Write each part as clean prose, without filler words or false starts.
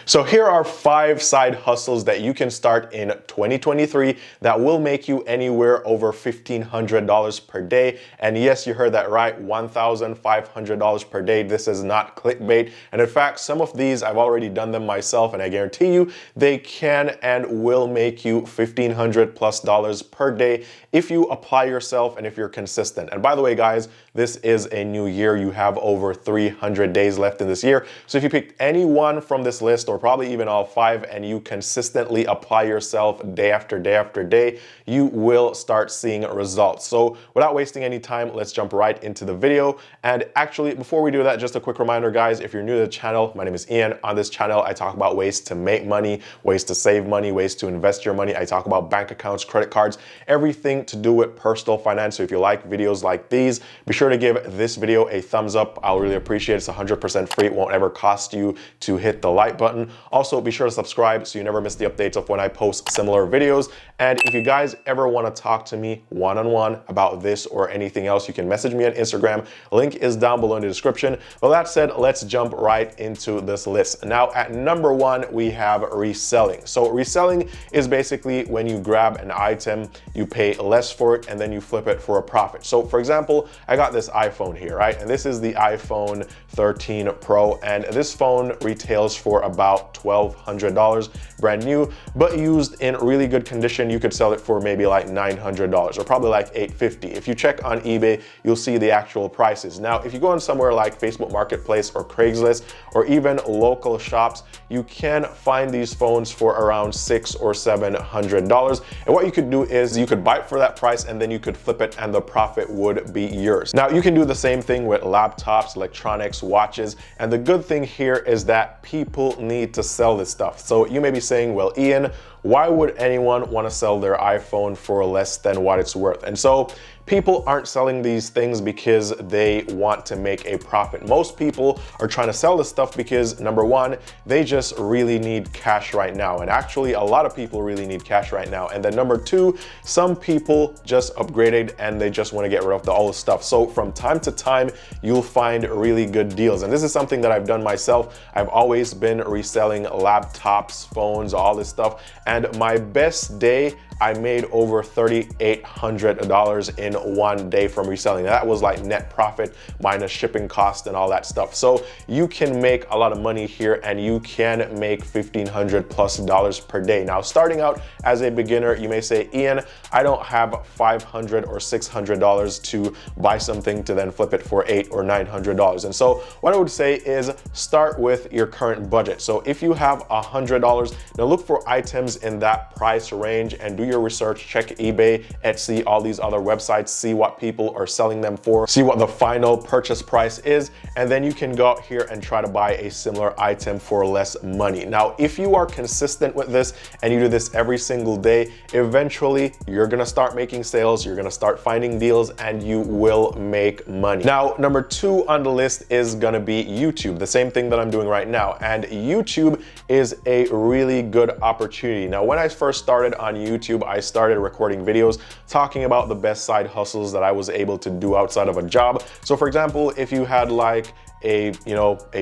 So here are 5 side hustles that you can start in 2023 that will make you anywhere over $1,500 per day. And yes, you heard that right, $1,500 per day. This is not clickbait. And in fact, some of these I've already done them myself, and I guarantee you they can and will make you $1,500+ per day if you apply yourself and if you're consistent. And by the way, guys, this is a new year. You have over 300 days left in this year. So if you picked any one from this list, or probably even all 5, and you consistently apply yourself day after day after day, you will start seeing results. So without wasting any time, let's jump right into the video. And actually, before we do that, just a quick reminder, guys, if you're new to the channel, my name is Eann. On this channel, I talk about ways to make money, ways to save money, ways to invest your money. I talk about bank accounts, credit cards, everything to do with personal finance. So if you like videos like these, be sure to give this video a thumbs up. I'll really appreciate it. It's 100% free. It won't ever cost you to hit the like button. Also, be sure to subscribe so you never miss the updates of when I post similar videos. And if you guys ever want to talk to me one-on-one about this or anything else, you can message me on Instagram. Link is down below in the description. But that said, let's jump right into this list. Now, at number 1, we have reselling. So reselling is basically when you grab an item, you pay less for it, and then you flip it for a profit. So for example, I got this iPhone here, right? And this is the iPhone 13 Pro, and this phone retails for about $1,200, brand new, but used in really good condition, you could sell it for maybe like $900 or probably like $850. If you check on eBay, you'll see the actual prices. Now, if you go on somewhere like Facebook Marketplace or Craigslist or even local shops, you can find these phones for around $600 or $700. And what you could do is you could buy it for that price, and then you could flip it and the profit would be yours. Now, you can do the same thing with laptops, electronics, watches. And the good thing here is that people need to sell this stuff. So you may be saying, well, Eann, why would anyone want to sell their iPhone for less than what it's worth? And so people aren't selling these things because they want to make a profit. Most people are trying to sell this stuff because, number 1, they just really need cash right now. And actually, a lot of people really need cash right now. And then number 2, some people just upgraded and they just want to get rid of the old stuff. So from time to time, you'll find really good deals. And this is something that I've done myself. I've always been reselling laptops, phones, all this stuff. And my best day, I made over $3,800 in one day from reselling. That was like net profit minus shipping cost and all that stuff. So you can make a lot of money here, and you can make $1,500+ per day. Now, starting out as a beginner, you may say, Eann, I don't have $500 or $600 to buy something to then flip it for $800 or $900. And so what I would say is start with your current budget. So if you have $100, now look for items in that price range and do your research. Check eBay, Etsy, all these other websites, see what people are selling them for, see what the final purchase price is, and then you can go out here and try to buy a similar item for less money. Now, if you are consistent with this and you do this every single day, eventually you're gonna start making sales, you're gonna start finding deals, and you will make money. Now, number 2 on the list is gonna be YouTube, the same thing that I'm doing right now. And YouTube is a really good opportunity. Now, when I first started on YouTube, I started recording videos talking about the best side hustles that I was able to do outside of a job. So for example, if you had like a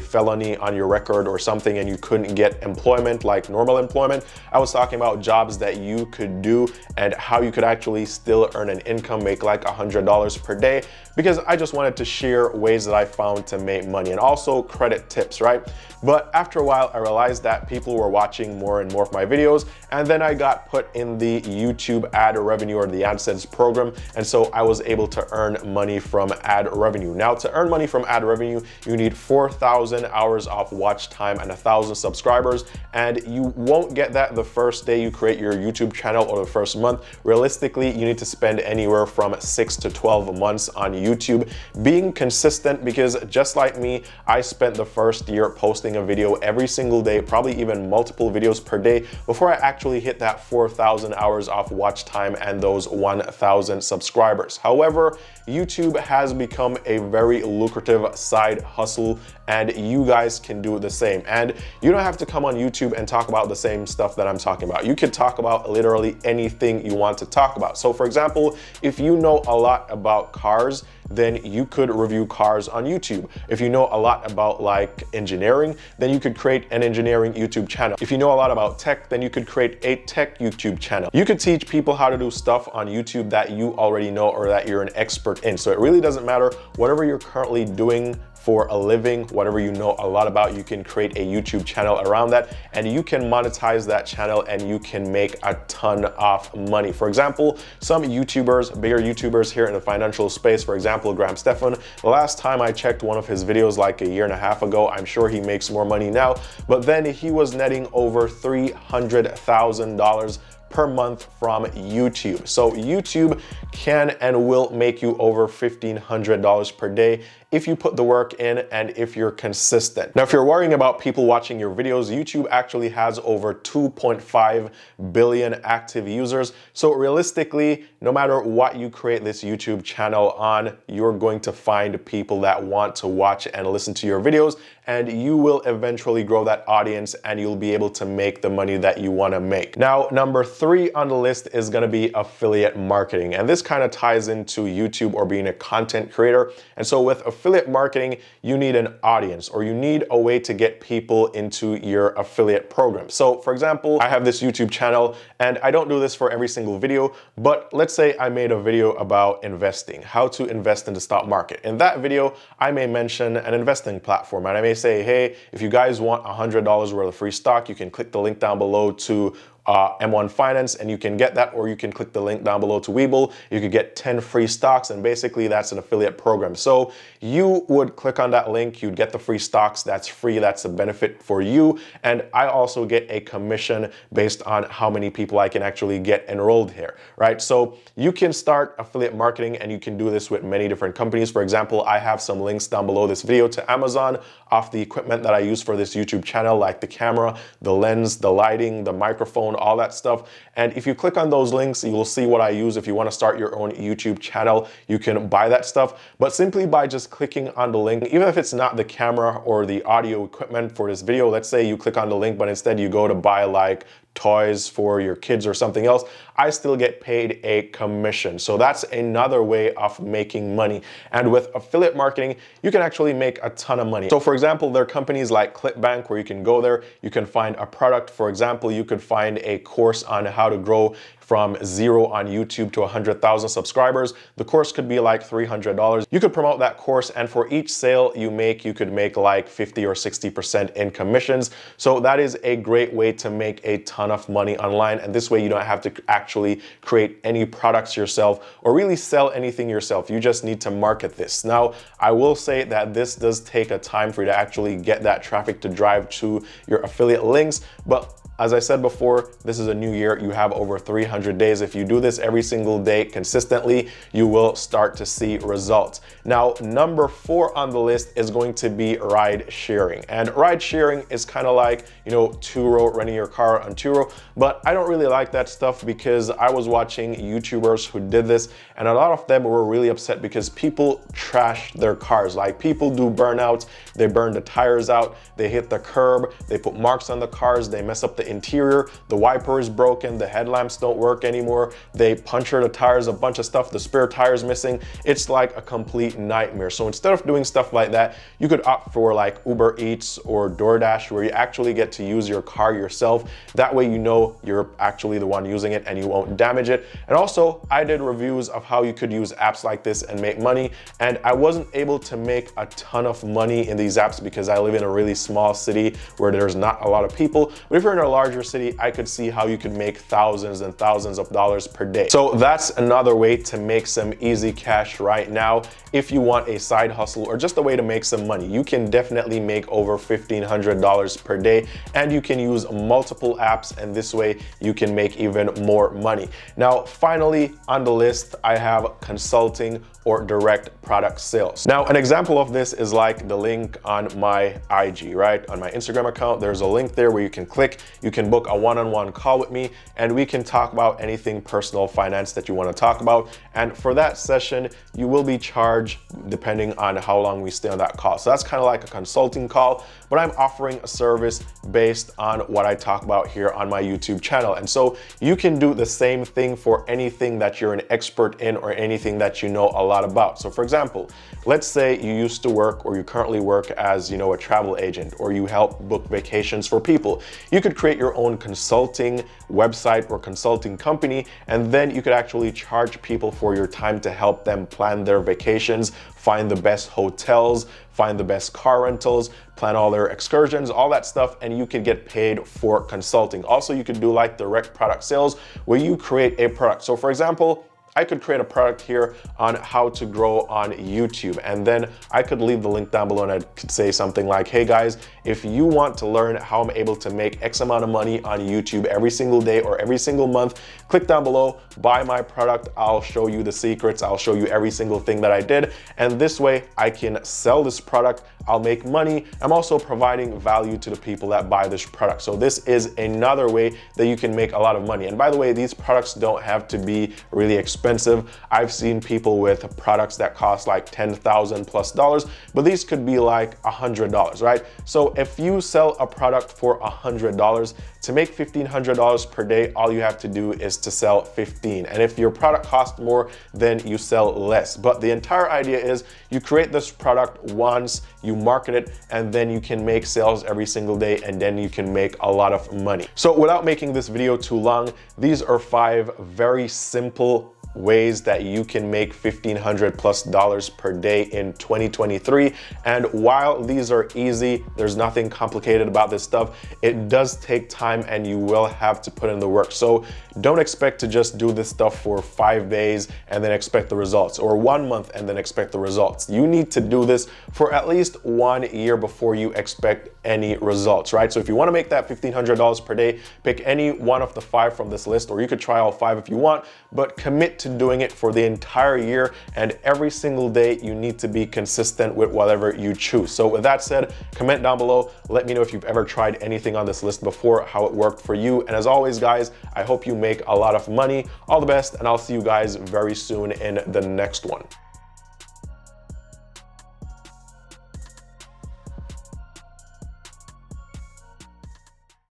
felony on your record or something and you couldn't get employment, like normal employment, I was talking about jobs that you could do and how you could actually still earn an income, make like $100 per day, because I just wanted to share ways that I found to make money, and also credit tips, right? But after a while, I realized that people were watching more and more of my videos, and then I got put in the YouTube ad revenue or the AdSense program, and so I was able to earn money from ad revenue. Now, to earn money from ad revenue, you need 4,000 hours of watch time and 1,000 subscribers, and you won't get that the first day you create your YouTube channel or the first month. Realistically, you need to spend anywhere from 6 to 12 months on YouTube being consistent, because just like me, I spent the first year posting a video every single day, probably even multiple videos per day, before I actually hit that 4,000 hours of watch time and those 1,000 subscribers. However, YouTube has become a very lucrative side hustle, and you guys can do the same. And you don't have to come on YouTube and talk about the same stuff that I'm talking about. You can talk about literally anything you want to talk about. So for example, if you know a lot about cars, then you could review cars on YouTube. If you know a lot about like engineering, then you could create an engineering YouTube channel. If you know a lot about tech, then you could create a tech YouTube channel. You could teach people how to do stuff on YouTube that you already know or that you're an expert in. So it really doesn't matter, whatever you're currently doing for a living, whatever you know a lot about, you can create a YouTube channel around that, and you can monetize that channel and you can make a ton of money. For example, some YouTubers, bigger YouTubers here in the financial space, for example, Graham Stephan, the last time I checked one of his videos like a year and a half ago, I'm sure he makes more money now, but then he was netting over $300,000 per month from YouTube. So YouTube can and will make you over $1,500 per day if you put the work in and if you're consistent. Now, if you're worrying about people watching your videos, YouTube actually has over 2.5 billion active users. So realistically, no matter what you create this YouTube channel on, you're going to find people that want to watch and listen to your videos, and you will eventually grow that audience and you'll be able to make the money that you want to make. Now, number 3 on the list is going to be affiliate marketing. And this kind of ties into YouTube or being a content creator. And so with affiliate marketing, you need an audience, or you need a way to get people into your affiliate program. So for example, I have this YouTube channel and I don't do this for every single video, but let's say I made a video about investing, how to invest in the stock market. In that video, I may mention an investing platform and I may say, hey, if you guys want $100 worth of free stock, you can click the link down below to M1 Finance and you can get that, or you can click the link down below to Webull. You could get 10 free stocks, and basically that's an affiliate program. So you would click on that link, you'd get the free stocks, that's free, that's a benefit for you. And I also get a commission based on how many people I can actually get enrolled here, right? So you can start affiliate marketing and you can do this with many different companies. For example, I have some links down below this video to Amazon of the equipment that I use for this YouTube channel, like the camera, the lens, the lighting, the microphone, all that stuff. And if you click on those links, you will see what I use. If you want to start your own YouTube channel, you can buy that stuff. But simply by just clicking on the link, even if it's not the camera or the audio equipment for this video, let's say you click on the link, but instead you go to buy like toys for your kids or something else, I still get paid a commission. So that's another way of making money. And with affiliate marketing, you can actually make a ton of money. So for example, there are companies like ClickBank where you can go there, you can find a product. For example, you could find a course on how to grow from 0 on YouTube to 100,000 subscribers. The course could be like $300. You could promote that course, and for each sale you make, you could make like 50 or 60% in commissions. So that is a great way to make a ton of money online. And this way you don't have to actually create any products yourself or really sell anything yourself. You just need to market this. Now, I will say that this does take a time for you to actually get that traffic to drive to your affiliate links, but as I said before, this is a new year. You have over 300 days. If you do this every single day consistently, you will start to see results. Now, number 4 on the list is going to be ride sharing. And ride sharing is kind of like, you know, Turo, renting your car on Turo. But I don't really like that stuff because I was watching YouTubers who did this, and a lot of them were really upset because people trash their cars. Like, people do burnouts, they burn the tires out, they hit the curb, they put marks on the cars, they mess up the interior, the wiper is broken, the headlamps don't work anymore, they puncture the tires, a bunch of stuff, the spare tire's missing. It's like a complete nightmare. So instead of doing stuff like that, you could opt for like Uber Eats or DoorDash, where you actually get to use your car yourself. That way you know you're actually the one using it and you won't damage it. And also, I did reviews of how you could use apps like this and make money, and I wasn't able to make a ton of money in these apps because I live in a really small city where there's not a lot of people. But if you're in a larger city, I could see how you could make thousands and thousands of dollars per day. So that's another way to make some easy cash right now. If you want a side hustle or just a way to make some money, you can definitely make over $1,500 per day, and you can use multiple apps, and this way you can make even more money. Now, finally on the list, I have consulting or direct product sales. Now, an example of this is like the link on my IG, right? On my Instagram account, there's a link there where you can click, you can book a one-on-one call with me, and we can talk about anything personal finance that you want to talk about. And for that session, you will be charged depending on how long we stay on that call. So that's kind of like a consulting call. but I'm offering a service based on what I talk about here on my YouTube channel. And so you can do the same thing for anything that you're an expert in or anything that you know a lot about. So for example, let's say you used to work or you currently work as, you know, a travel agent, or you help book vacations for people. You could create your own consulting website or consulting company, and then you could actually charge people for your time to help them plan their vacations, find the best hotels, find the best car rentals, plan all their excursions, all that stuff, and you could get paid for consulting. Also, you could do like direct product sales where you create a product. So for example, I could create a product here on how to grow on YouTube, and then I could leave the link down below and I could say something like, hey guys, if you want to learn how I'm able to make X amount of money on YouTube every single day or every single month, click down below, buy my product, I'll show you the secrets, I'll show you every single thing that I did, and this way I can sell this product, I'll make money. I'm also providing value to the people that buy this product. So this is another way that you can make a lot of money. And by the way, these products don't have to be really expensive. I've seen people with products that cost like $10,000+, but these could be like $100, right? So if you sell a product for $100, to make $1,500 per day, all you have to do is to sell 15. And if your product costs more, then you sell less. But the entire idea is you create this product once, you market it, and then you can make sales every single day, and then you can make a lot of money. So without making this video too long, these are 5 very simple ways that you can make $1,500+ per day in 2023. And while these are easy, there's nothing complicated about this stuff, it does take time and you will have to put in the work. So don't expect to just do this stuff for 5 days and then expect the results, or 1 month and then expect the results. You need to do this for at least 1 year before you expect any results, right? So if you want to make that $1,500 per day, pick any one of the 5 from this list, or you could try all 5 if you want, but commit to doing it for the entire year, and every single day you need to be consistent with whatever you choose. So with that said, comment down below, let me know if you've ever tried anything on this list before, how it worked for you. And as always guys, I hope you make a lot of money. All the best, and I'll see you guys very soon in the next one.